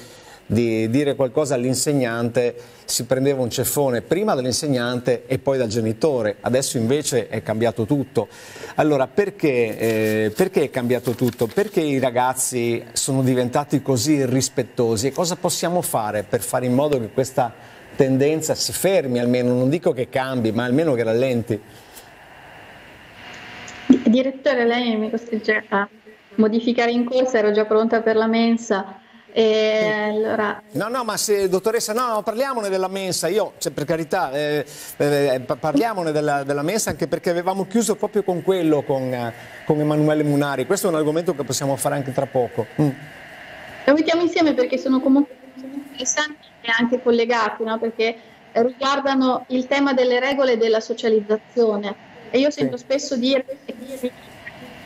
dire qualcosa all'insegnante si prendeva un ceffone prima dall'insegnante e poi dal genitore. Adesso invece è cambiato tutto. Allora perché è cambiato tutto? Perché i ragazzi sono diventati così irrispettosi e cosa possiamo fare per fare in modo che questa tendenza si fermi, almeno non dico che cambi ma almeno che rallenti? Direttore, lei mi costringe a modificare in corsa, ero già pronta per la mensa. Allora... No, ma se, dottoressa, no, parliamone della mensa, per carità, parliamone della mensa, anche perché avevamo chiuso proprio con quello, con Emanuele Munari. Questo è un argomento che possiamo fare anche tra poco. Lo mettiamo insieme perché sono comunque interessanti e anche collegati, no? Perché riguardano il tema delle regole e della socializzazione. E io sento spesso dire che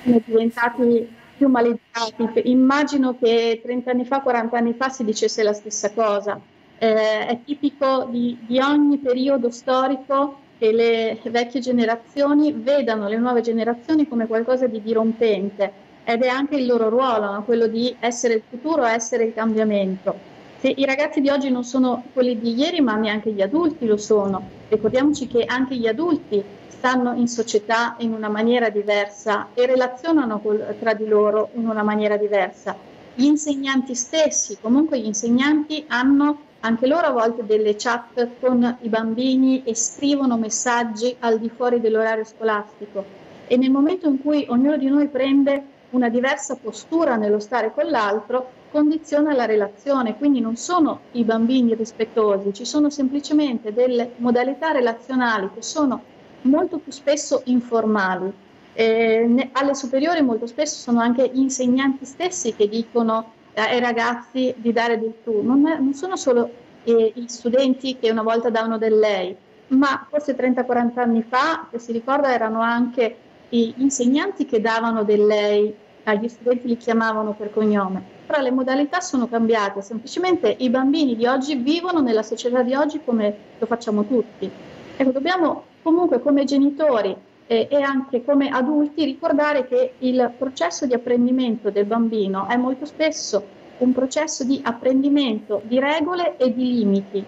sono diventati più maleducati. Immagino che 30 anni fa, 40 anni fa si dicesse la stessa cosa. È tipico di ogni periodo storico che le vecchie generazioni vedano le nuove generazioni come qualcosa di dirompente, ed è anche il loro ruolo, no? Quello di essere il futuro, essere il cambiamento. Se i ragazzi di oggi non sono quelli di ieri, ma neanche gli adulti lo sono. Ricordiamoci che anche gli adulti stanno in società in una maniera diversa e relazionano tra di loro in una maniera diversa. Gli insegnanti stessi, comunque gli insegnanti hanno anche loro a volte delle chat con i bambini e scrivono messaggi al di fuori dell'orario scolastico. e nel momento in cui ognuno di noi prende una diversa postura nello stare con l'altro, condiziona la relazione, quindi non sono i bambini rispettosi, ci sono semplicemente delle modalità relazionali che sono molto più spesso informali. Alle superiori molto spesso sono anche gli insegnanti stessi che dicono ai ragazzi di dare del tu, non sono solo gli studenti che una volta davano del lei, ma forse 30-40 anni fa, se si ricorda, erano anche gli insegnanti che davano del lei, agli studenti li chiamavano per cognome. Però le modalità sono cambiate, semplicemente i bambini di oggi vivono nella società di oggi come lo facciamo tutti. Ecco, dobbiamo comunque come genitori e anche come adulti ricordare che il processo di apprendimento del bambino è molto spesso un processo di apprendimento di regole e di limiti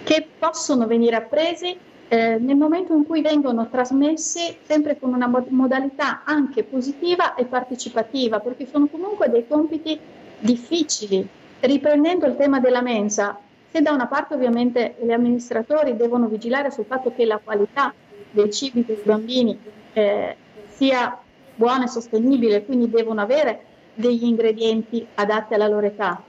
che possono venire appresi nel momento in cui vengono trasmessi sempre con una modalità anche positiva e partecipativa, perché sono comunque dei compiti difficili. Riprendendo il tema della mensa, se da una parte ovviamente gli amministratori devono vigilare sul fatto che la qualità dei cibi per i bambini sia buona e sostenibile, quindi devono avere degli ingredienti adatti alla loro età,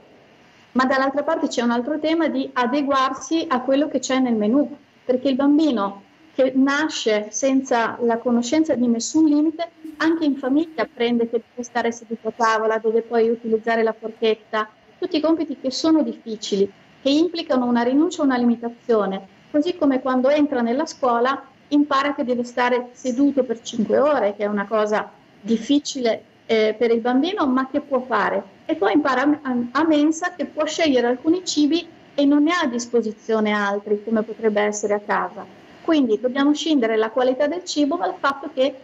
ma dall'altra parte c'è un altro tema di adeguarsi a quello che c'è nel menù, perché il bambino che nasce senza la conoscenza di nessun limite, anche in famiglia apprende che deve stare seduto a tavola, deve poi utilizzare la forchetta, tutti compiti che sono difficili, che implicano una rinuncia a una limitazione, così come quando entra nella scuola impara che deve stare seduto per 5 ore, che è una cosa difficile per il bambino, ma che può fare. E poi impara a mensa che può scegliere alcuni cibi e non ne ha a disposizione altri, come potrebbe essere a casa. Quindi dobbiamo scindere la qualità del cibo dal fatto che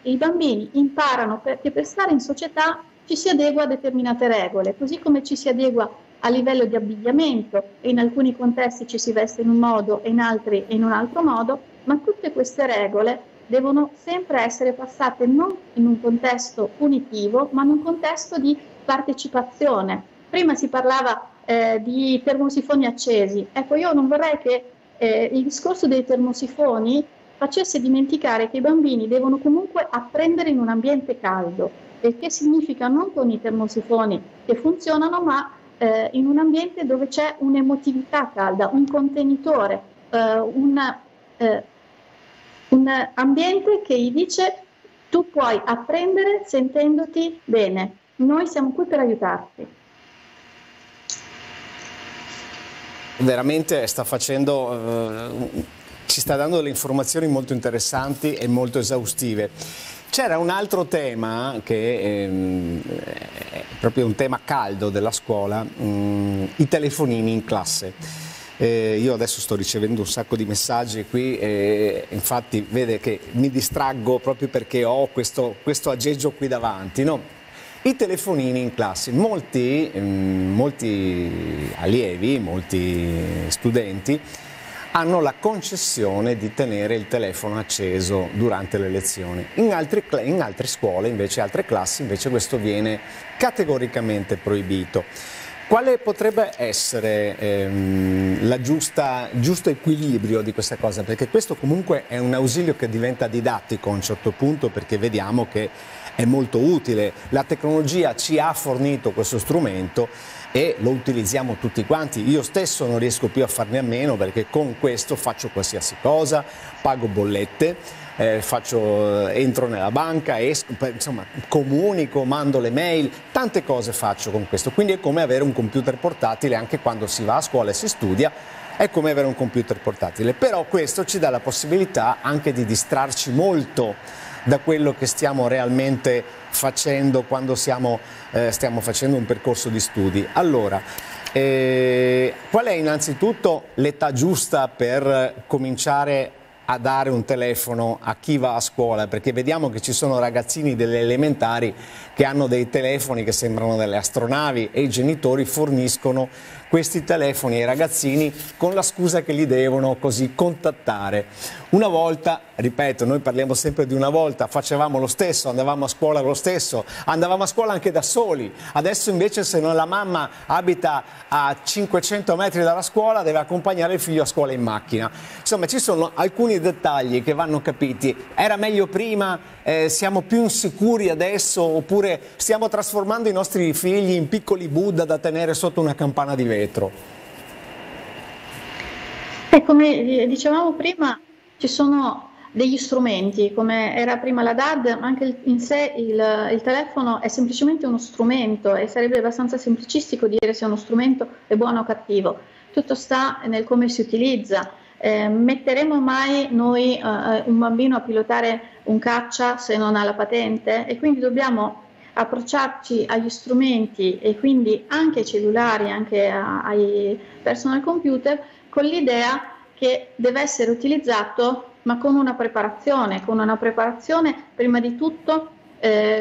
i bambini imparano che per stare in società ci si adegua a determinate regole, così come ci si adegua a livello di abbigliamento, e in alcuni contesti ci si veste in un modo e in altri in un altro modo, ma tutte queste regole devono sempre essere passate non in un contesto punitivo, ma in un contesto di partecipazione. Prima si parlava di termosifoni accesi. Ecco, io non vorrei che il discorso dei termosifoni facesse dimenticare che i bambini devono comunque apprendere in un ambiente caldo, il che significa non con i termosifoni che funzionano, ma in un ambiente dove c'è un'emotività calda, un contenitore, un ambiente che gli dice: tu puoi apprendere sentendoti bene, noi siamo qui per aiutarti. Veramente sta facendo, ci sta dando delle informazioni molto interessanti e molto esaustive. C'era un altro tema che è proprio un tema caldo della scuola, i telefonini in classe. Io adesso sto ricevendo un sacco di messaggi qui e infatti vede che mi distraggo proprio perché ho questo aggeggio qui davanti, no? I telefonini in classe, molti allievi, molti studenti hanno la concessione di tenere il telefono acceso durante le lezioni. In altre scuole, invece, altre classi, invece questo viene categoricamente proibito. Quale potrebbe essere giusto equilibrio di questa cosa? Perché questo comunque è un ausilio che diventa didattico a un certo punto, perché vediamo che è molto utile. La tecnologia ci ha fornito questo strumento e lo utilizziamo tutti quanti. Io stesso non riesco più a farne a meno, perché con questo faccio qualsiasi cosa, pago bollette, entro nella banca, esco, insomma, comunico, mando le mail, tante cose faccio con questo. Quindi è come avere un computer portatile anche quando si va a scuola e si studia, è come avere un computer portatile. Però questo ci dà la possibilità anche di distrarci molto da quello che stiamo realmente facendo quando stiamo facendo un percorso di studi. Allora, qual è innanzitutto l'età giusta per cominciare a dare un telefono a chi va a scuola? Perché vediamo che ci sono ragazzini delle elementari che hanno dei telefoni che sembrano delle astronavi e i genitori forniscono questi telefoni ai ragazzini con la scusa che li devono così contattare. Una volta, ripeto, noi parliamo sempre di una volta, facevamo lo stesso, andavamo a scuola lo stesso, andavamo a scuola anche da soli. Adesso invece se la mamma abita a 500 metri dalla scuola deve accompagnare il figlio a scuola in macchina. Insomma, ci sono alcuni dettagli che vanno capiti. Era meglio prima? Siamo più insicuri adesso? Oppure stiamo trasformando i nostri figli in piccoli Buddha da tenere sotto una campana di vetro? E come dicevamo prima, ci sono degli strumenti, come era prima la DAD, ma anche in sé il telefono è semplicemente uno strumento e sarebbe abbastanza semplicistico dire se uno strumento è buono o cattivo. Tutto sta nel come si utilizza. Metteremo mai noi un bambino a pilotare un caccia se non ha la patente? E quindi dobbiamo approcciarci agli strumenti e quindi anche ai cellulari, anche ai personal computer, con l'idea che deve essere utilizzato ma con una preparazione prima di tutto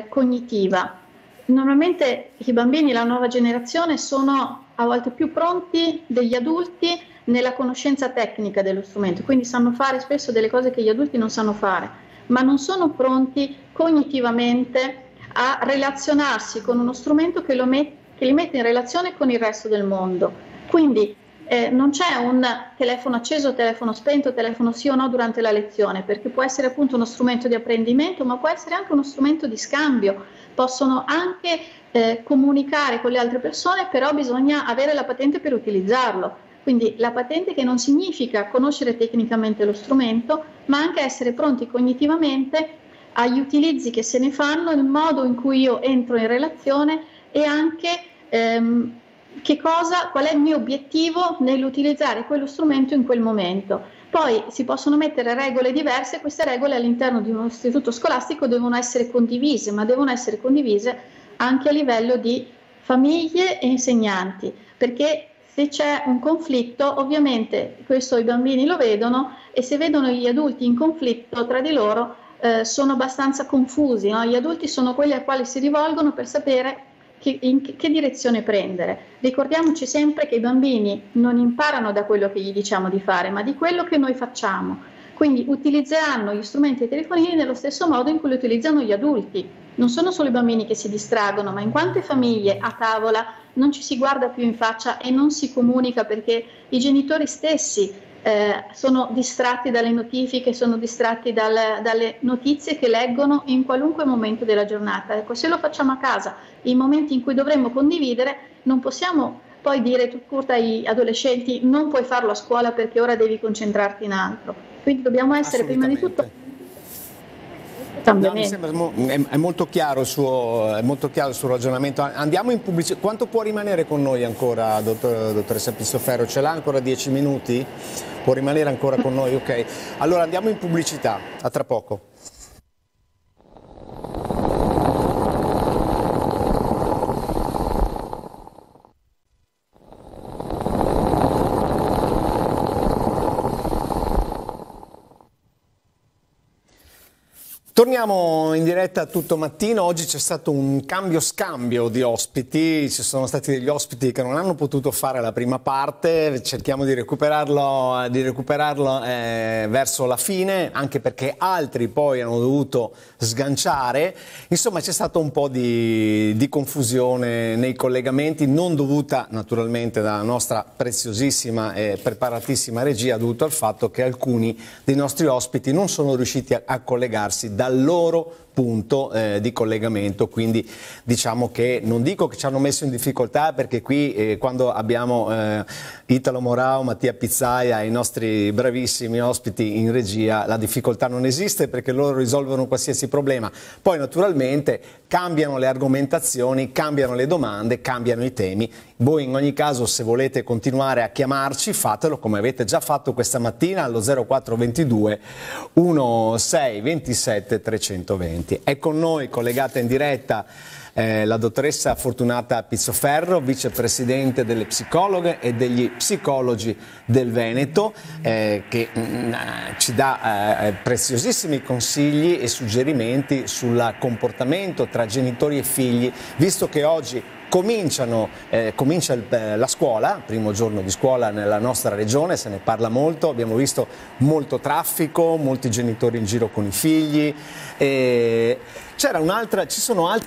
cognitiva. Normalmente i bambini, la nuova generazione, sono a volte più pronti degli adulti nella conoscenza tecnica dello strumento, quindi sanno fare spesso delle cose che gli adulti non sanno fare, ma non sono pronti cognitivamente a relazionarsi con uno strumento che li mette in relazione con il resto del mondo. Quindi non c'è un telefono acceso, telefono spento, telefono sì o no durante la lezione, perché può essere appunto uno strumento di apprendimento, ma può essere anche uno strumento di scambio. Possono anche comunicare con le altre persone, però bisogna avere la patente per utilizzarlo. Quindi la patente, che non significa conoscere tecnicamente lo strumento, ma anche essere pronti cognitivamente agli utilizzi che se ne fanno, il modo in cui io entro in relazione e anche qual è il mio obiettivo nell'utilizzare quello strumento in quel momento. Poi si possono mettere regole diverse, queste regole all'interno di uno istituto scolastico devono essere condivise, ma devono essere condivise anche a livello di famiglie e insegnanti, perché se c'è un conflitto, ovviamente questo i bambini lo vedono, e se vedono gli adulti in conflitto tra di loro sono abbastanza confusi, no? Gli adulti sono quelli ai quali si rivolgono per sapere in che direzione prendere. Ricordiamoci sempre che i bambini non imparano da quello che gli diciamo di fare, ma di quello che noi facciamo. Quindi utilizzeranno gli strumenti e i telefonini nello stesso modo in cui li utilizzano gli adulti. Non sono solo i bambini che si distraggono, ma in quante famiglie a tavola non ci si guarda più in faccia e non si comunica perché i genitori stessi sono distratti dalle notifiche, sono distratti dalle notizie che leggono in qualunque momento della giornata. Ecco, se lo facciamo a casa, in momenti in cui dovremmo condividere, non possiamo poi dire tutto ai adolescenti non puoi farlo a scuola perché ora devi concentrarti in altro. Quindi dobbiamo essere prima di tutto No, mi sembra è molto chiaro il suo ragionamento. Andiamo in pubblicità. Quanto può rimanere con noi ancora, dottoressa Pizzoferro? Ce l'ha ancora 10 minuti? Può rimanere ancora con noi? Ok. Allora andiamo in pubblicità. A tra poco. Torniamo in diretta tutto mattino. Oggi c'è stato un cambio-scambio di ospiti, ci sono stati degli ospiti che non hanno potuto fare la prima parte, cerchiamo di recuperarlo verso la fine, anche perché altri poi hanno dovuto sganciare. Insomma, c'è stato un po' di confusione nei collegamenti, non dovuta naturalmente dalla nostra preziosissima e preparatissima regia, dovuto al fatto che alcuni dei nostri ospiti non sono riusciti a collegarsi dal loro punto di collegamento, quindi diciamo che non dico che ci hanno messo in difficoltà, perché qui quando abbiamo Italo Morao, Mattia Pizzaia, i nostri bravissimi ospiti in regia, la difficoltà non esiste perché loro risolvono qualsiasi problema. Poi naturalmente cambiano le argomentazioni, cambiano le domande, cambiano i temi. Voi in ogni caso, se volete continuare a chiamarci, fatelo come avete già fatto questa mattina allo 0422 16 27 320. È con noi collegata in diretta la dottoressa Fortunata Pizzoferro, vicepresidente delle psicologhe e degli psicologi del Veneto, che ci dà preziosissimi consigli e suggerimenti sul comportamento tra genitori e figli, visto che oggi comincia la scuola, primo giorno di scuola nella nostra regione, se ne parla molto, abbiamo visto molto traffico, molti genitori in giro con i figli. Ci sono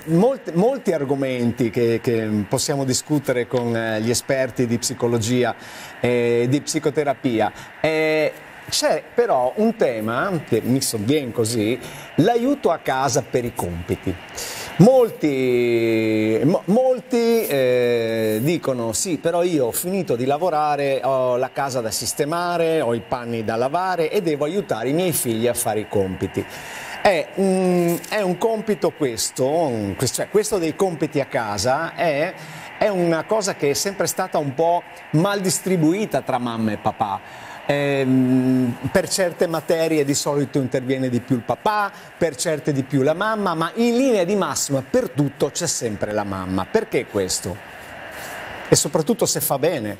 molti argomenti che possiamo discutere con gli esperti di psicologia e di psicoterapia. C'è però un tema che mi sovviene così, l'aiuto a casa per i compiti. Molti dicono sì, però io ho finito di lavorare, ho la casa da sistemare, ho i panni da lavare e devo aiutare i miei figli a fare i compiti. È un compito questo dei compiti a casa è una cosa che è sempre stata un po' mal distribuita tra mamma e papà. Per certe materie di solito interviene di più il papà, per certe di più la mamma, ma in linea di massima per tutto c'è sempre la mamma. Perché questo? E soprattutto se fa bene.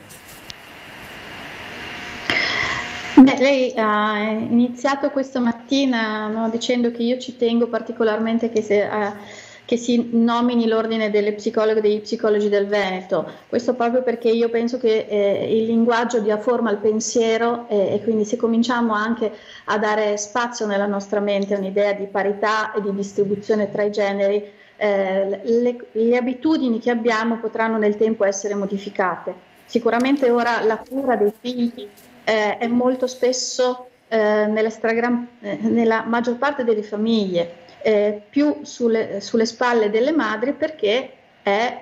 Lei ha iniziato questa mattina, no, dicendo che io ci tengo particolarmente che si nomini l'ordine delle psicologhe e degli psicologi del Veneto. Questo proprio perché io penso che il linguaggio dia forma al pensiero e quindi se cominciamo anche a dare spazio nella nostra mente a un'idea di parità e di distribuzione tra i generi, le abitudini che abbiamo potranno nel tempo essere modificate. Sicuramente ora la cura dei figli è molto spesso nella maggior parte delle famiglie più sulle spalle delle madri, perché è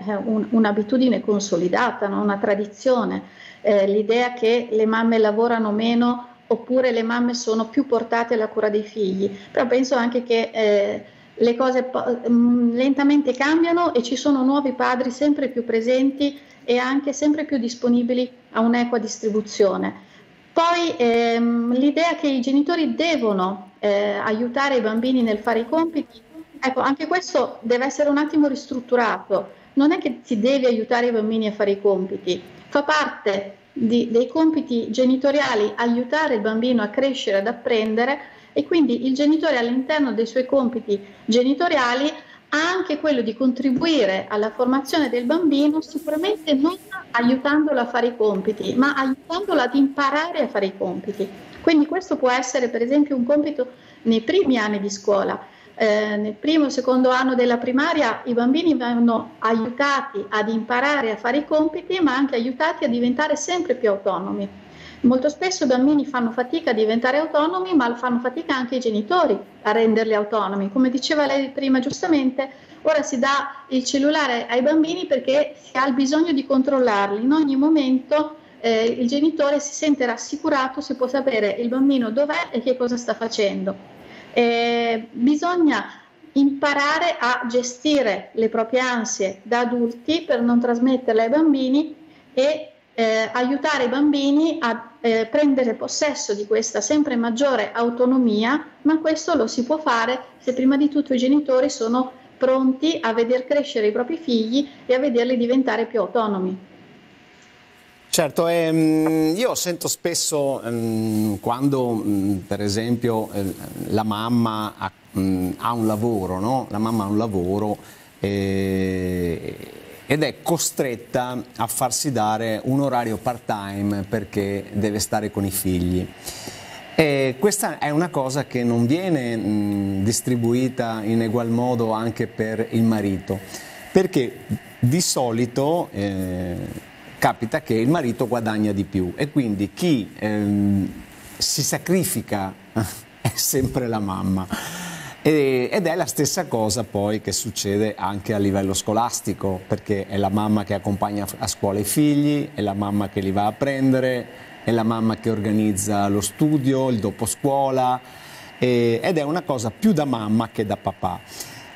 un'abitudine consolidata, no? Una tradizione, l'idea che le mamme lavorano meno oppure le mamme sono più portate alla cura dei figli. Però penso anche che le cose lentamente cambiano e ci sono nuovi padri sempre più presenti e anche sempre più disponibili a un'equa distribuzione. Poi l'idea che i genitori devono aiutare i bambini nel fare i compiti, ecco, anche questo deve essere un attimo ristrutturato. Non è che si deve aiutare i bambini a fare i compiti, fa parte dei compiti genitoriali aiutare il bambino a crescere, ad apprendere, e quindi il genitore all'interno dei suoi compiti genitoriali ha anche quello di contribuire alla formazione del bambino, sicuramente non aiutandolo a fare i compiti, ma aiutandolo ad imparare a fare i compiti. Quindi questo può essere per esempio un compito nei primi anni di scuola. Nel primo e secondo anno della primaria i bambini vengono aiutati ad imparare a fare i compiti, ma anche aiutati a diventare sempre più autonomi. Molto spesso i bambini fanno fatica a diventare autonomi, ma fanno fatica anche i genitori a renderli autonomi. Come diceva lei prima giustamente, ora si dà il cellulare ai bambini perché si ha il bisogno di controllarli. In ogni momento il genitore si sente rassicurato se può sapere il bambino dov'è e che cosa sta facendo. Bisogna imparare a gestire le proprie ansie da adulti per non trasmetterle ai bambini e aiutare i bambini a prendere possesso di questa sempre maggiore autonomia, ma questo lo si può fare se prima di tutto i genitori sono pronti a veder crescere i propri figli e a vederli diventare più autonomi. Certo, io sento spesso quando per esempio la mamma ha un lavoro, no? La mamma ha un lavoro ed è costretta a farsi dare un orario part-time perché deve stare con i figli. E questa è una cosa che non viene distribuita in egual modo anche per il marito, perché di solito capita che il marito guadagna di più e quindi chi si sacrifica è sempre la mamma. Ed è la stessa cosa poi che succede anche a livello scolastico, perché è la mamma che accompagna a scuola i figli, è la mamma che li va a prendere, è la mamma che organizza lo studio, il doposcuola, ed è una cosa più da mamma che da papà.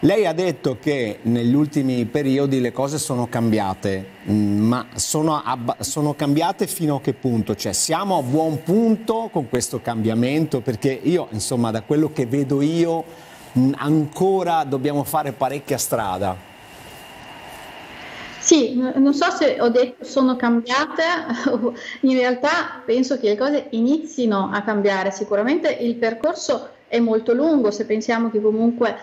Lei ha detto che negli ultimi periodi le cose sono cambiate, ma sono cambiate fino a che punto? Cioè siamo a buon punto con questo cambiamento? Perché io, insomma, da quello che vedo io, ancora dobbiamo fare parecchia strada. Sì, non so se ho detto sono cambiate, in realtà penso che le cose inizino a cambiare. Sicuramente il percorso è molto lungo, se pensiamo che comunque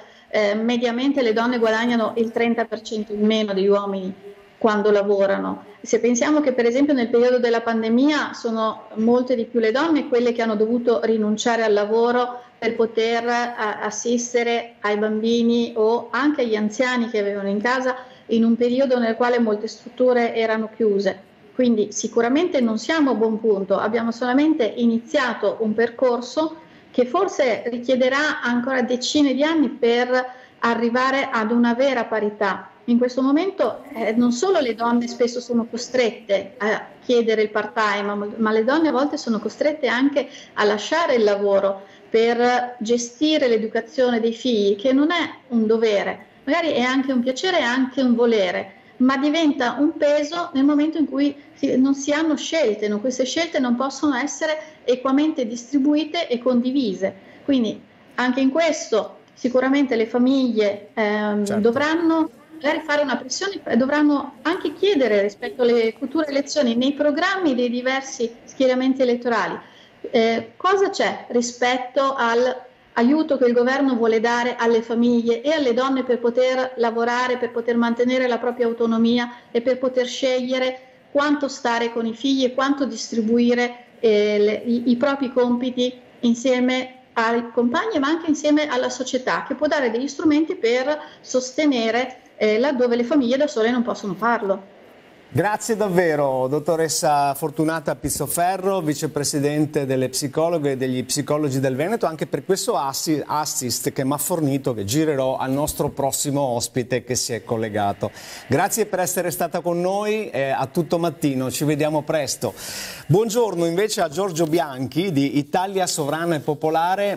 mediamente le donne guadagnano il 30% in meno degli uomini. quando lavorano. Se pensiamo che per esempio nel periodo della pandemia sono molte di più le donne quelle che hanno dovuto rinunciare al lavoro per poter assistere ai bambini o anche agli anziani che avevano in casa in un periodo nel quale molte strutture erano chiuse. Quindi sicuramente non siamo a buon punto, abbiamo solamente iniziato un percorso che forse richiederà ancora decine di anni per arrivare ad una vera parità. In questo momento non solo le donne spesso sono costrette a chiedere il part-time, ma le donne a volte sono costrette anche a lasciare il lavoro per gestire l'educazione dei figli, che non è un dovere, magari è anche un piacere, è anche un volere, ma diventa un peso nel momento in cui non si hanno scelte, queste scelte non possono essere equamente distribuite e condivise. Quindi anche in questo sicuramente le famiglie dovranno magari fare una pressione, dovranno anche chiedere rispetto alle future elezioni nei programmi dei diversi schieramenti elettorali cosa c'è rispetto all'aiuto che il governo vuole dare alle famiglie e alle donne per poter lavorare, per poter mantenere la propria autonomia e per poter scegliere quanto stare con i figli e quanto distribuire i propri compiti insieme ai compagni ma anche insieme alla società, che può dare degli strumenti per sostenere laddove le famiglie da sole non possono farlo. Grazie davvero, dottoressa Fortunata Pizzoferro, vicepresidente delle psicologhe e degli psicologi del Veneto, anche per questo assist che mi ha fornito, che girerò al nostro prossimo ospite che si è collegato. Grazie per essere stata con noi, a tutto mattino, ci vediamo presto. Buongiorno invece a Giorgio Bianchi di Italia Sovrana e Popolare.